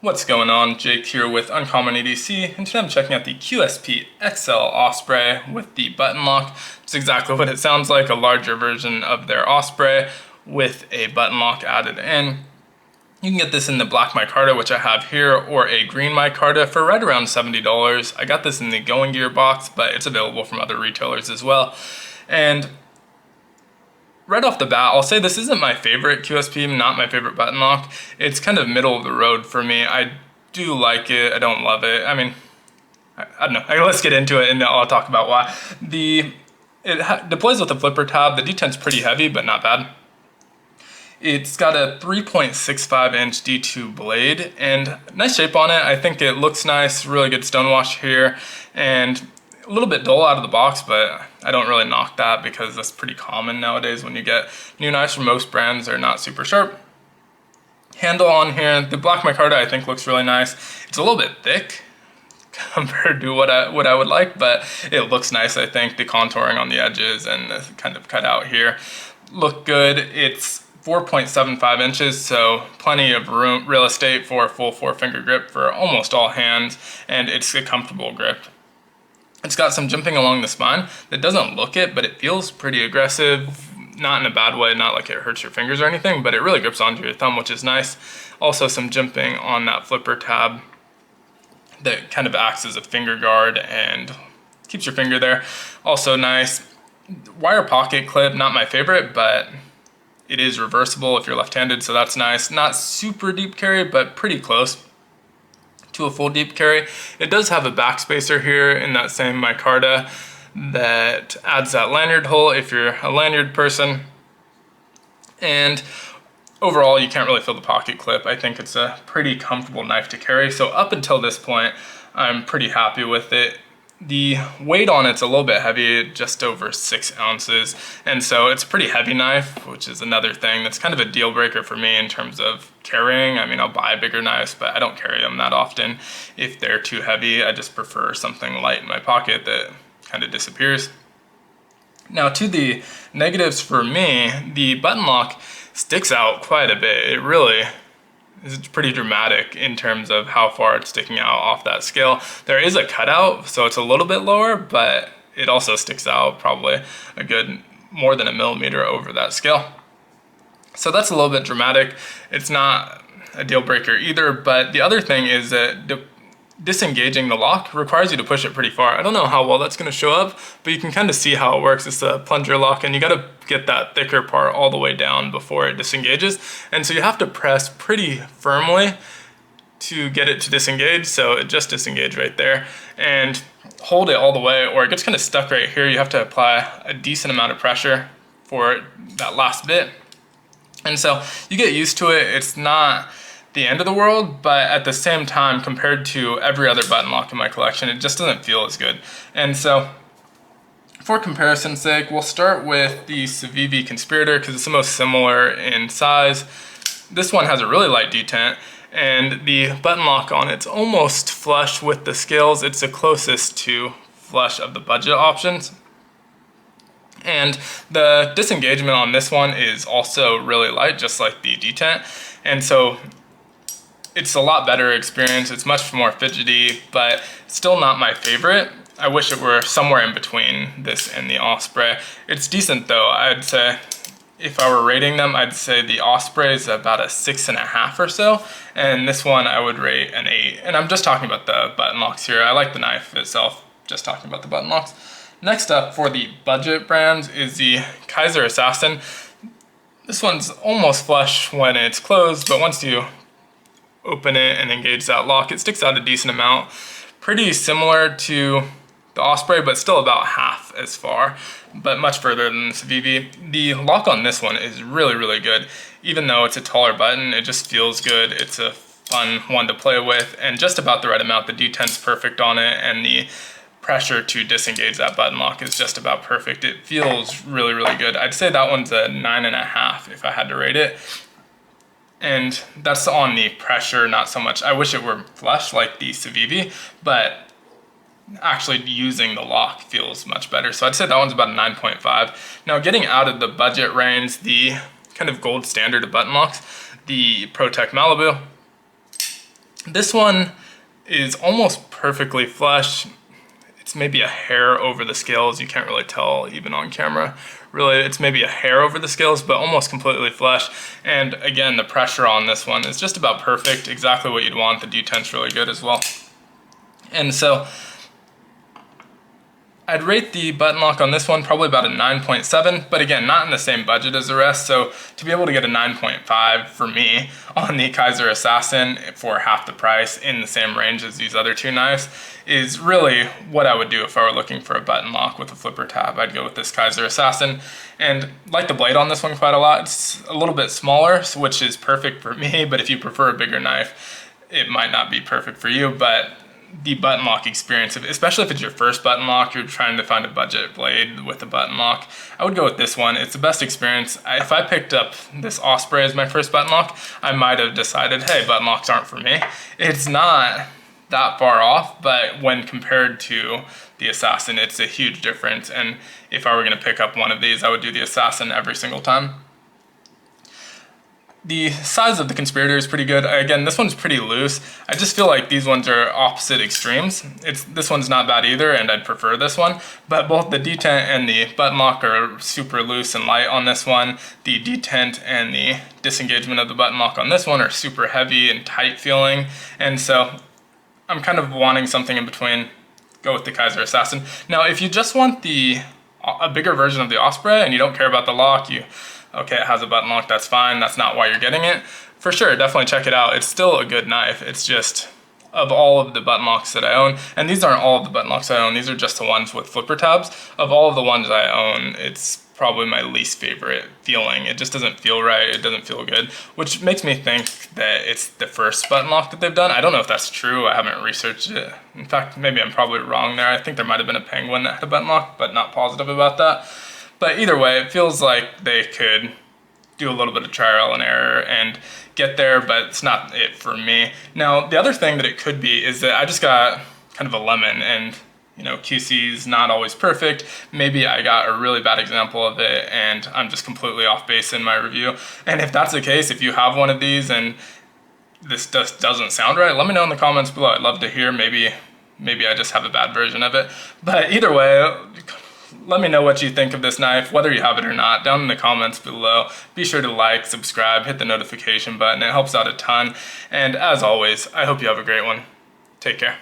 What's going on? Jake here with Uncommon EDC, and today I'm checking out the QSP XL Osprey with the button lock. It's exactly what it sounds like, a larger version of their Osprey with a button lock added in. You can get this in the Black Micarta, which I have here, or a green Micarta for right around $70. I got this in the Going Gear box, but it's available from other retailers as well. And right off the bat, I'll say this isn't my favorite QSP, not my favorite button lock. It's kind of middle of the road for me. I do like it, I don't love it. I mean, I don't know. Let's get into it and I'll talk about why. It deploys with a flipper tab. The detent's pretty heavy, but not bad. It's got a 3.65 inch D2 blade and nice shape on it. I think it looks nice, really good stonewash here, and a little bit dull out of the box, but I don't really knock that because that's pretty common nowadays when you get new knives from most brands. They're not super sharp. Handle on here, the Black Micarta I think looks really nice. It's a little bit thick compared to what I would like, but it looks nice. I think the contouring on the edges and the kind of cut out here look good. It's 4.75 inches, so plenty of room, real estate for a full 4-finger grip for almost all hands, and it's a comfortable grip. It's got some jimping along the spine that doesn't look it, but it feels pretty aggressive, not in a bad way, not like it hurts your fingers or anything, but it really grips onto your thumb, which is nice. Also some jimping on that flipper tab that kind of acts as a finger guard and keeps your finger there. Also nice. Wire pocket clip, not my favorite, but it is reversible if you're left-handed, so that's nice. Not super deep carry, but pretty close to a full deep carry. It does have a backspacer here in that same micarta that adds that lanyard hole if you're a lanyard person. And overall, you can't really feel the pocket clip. I think it's a pretty comfortable knife to carry. So up until this point, I'm pretty happy with it. The weight on it's a little bit heavy, just over 6 ounces. And so it's a pretty heavy knife, which is another thing that's kind of a deal breaker for me in terms of carrying. I mean, I'll buy bigger knives, but I don't carry them that often if they're too heavy. I just prefer something light in my pocket that kind of disappears. Now to the negatives for me, the button lock sticks out quite a bit. It really is pretty dramatic in terms of how far it's sticking out off that scale. There is a cutout, so it's a little bit lower, but it also sticks out probably a good more than a millimeter over that scale. So that's a little bit dramatic. It's not a deal breaker either, but the other thing is that disengaging the lock requires you to push it pretty far. I don't know how well that's going to show up, but you can kind of see how it works. It's a plunger lock, and you got to get that thicker part all the way down before it disengages. And so you have to press pretty firmly to get it to disengage. So it just disengaged right there, and hold it all the way or it gets kind of stuck right here. You have to apply a decent amount of pressure for that last bit. And so you get used to it. It's not the end of the world, but at the same time, compared to every other button lock in my collection, it just doesn't feel as good. And so for comparison's sake, we'll start with the Civivi Conspirator because it's the most similar in size. This one has a really light detent, and the button lock on it's almost flush with the scales. It's the closest to flush of the budget options. And the disengagement on this one is also really light, just like the detent. And so it's a lot better experience. It's much more fidgety, but still not my favorite. I wish it were somewhere in between this and the Osprey. It's decent though. I'd say if I were rating them, I'd say the Osprey is about a 6.5 or so, and this one I would rate an 8. And I'm just talking about the button locks here. I like the knife itself, just talking about the button locks. Next up for the budget brands is the Kaiser Assassin. This one's almost flush when it's closed, but once you open it and engage that lock, it sticks out a decent amount. Pretty similar to the Osprey, but still about half as far, but much further than the Civivi. The lock on this one is really, really good. Even though it's a taller button, it just feels good. It's a fun one to play with, and just about the right amount. The detent's perfect on it, and the pressure to disengage that button lock is just about perfect. It feels really, really good. I'd say that one's a 9.5 if I had to rate it. And that's on the pressure, not so much. I wish it were flush like the Civivi, but actually using the lock feels much better. So I'd say that one's about a 9.5. Now getting out of the budget range, the kind of gold standard of button locks, the ProTech Malibu. This one is almost perfectly flush. It's maybe a hair over the scales. You can't really tell even on camera. Really, it's maybe a hair over the scales, but almost completely flush. And again, the pressure on this one is just about perfect, exactly what you'd want. The detent's really good as well. And so I'd rate the button lock on this one probably about a 9.7, but again, not in the same budget as the rest. So to be able to get a 9.5 for me on the Kaiser Assassin for half the price in the same range as these other two knives is really what I would do if I were looking for a button lock with a flipper tab. I'd go with this Kaiser Assassin, and like the blade on this one quite a lot. It's a little bit smaller, which is perfect for me, but if you prefer a bigger knife, it might not be perfect for you. But the button lock experience, especially if it's your first button lock, you're trying to find a budget blade with a button lock, I would go with this one. It's the best experience. If I picked up this Osprey as my first button lock, I might have decided, hey, button locks aren't for me. It's not that far off, but when compared to the Assassin, it's a huge difference. And if I were gonna pick up one of these, I would do the Assassin every single time. The size of the Conspirator is pretty good. Again, this one's pretty loose. I just feel like these ones are opposite extremes. This one's not bad either, and I'd prefer this one. But both the detent and the button lock are super loose and light on this one. The detent and the disengagement of the button lock on this one are super heavy and tight feeling. And so I'm kind of wanting something in between. Go with the Kaiser Assassin. Now, if you just want a bigger version of the Osprey and you don't care about the lock, okay, it has a button lock, that's fine, that's not why you're getting it. For sure, definitely check it out. It's still a good knife. It's just, of all of the button locks that I own, and these aren't all of the button locks I own, these are just the ones with flipper tabs. Of all of the ones I own, it's probably my least favorite feeling. It just doesn't feel right, it doesn't feel good, which makes me think that it's the first button lock that they've done. I don't know if that's true, I haven't researched it. In fact, maybe I'm probably wrong there. I think there might have been a Penguin that had a button lock, but not positive about that. But either way, it feels like they could do a little bit of trial and error and get there, but it's not it for me. Now, the other thing that it could be is that I just got kind of a lemon, and QC is not always perfect. Maybe I got a really bad example of it and I'm just completely off base in my review. And if that's the case, if you have one of these and this just doesn't sound right, let me know in the comments below. I'd love to hear. Maybe I just have a bad version of it. But either way, let me know what you think of this knife, whether you have it or not, down in the comments below. Be sure to like, subscribe, hit the notification button. It helps out a ton. And as always, I hope you have a great one. Take care.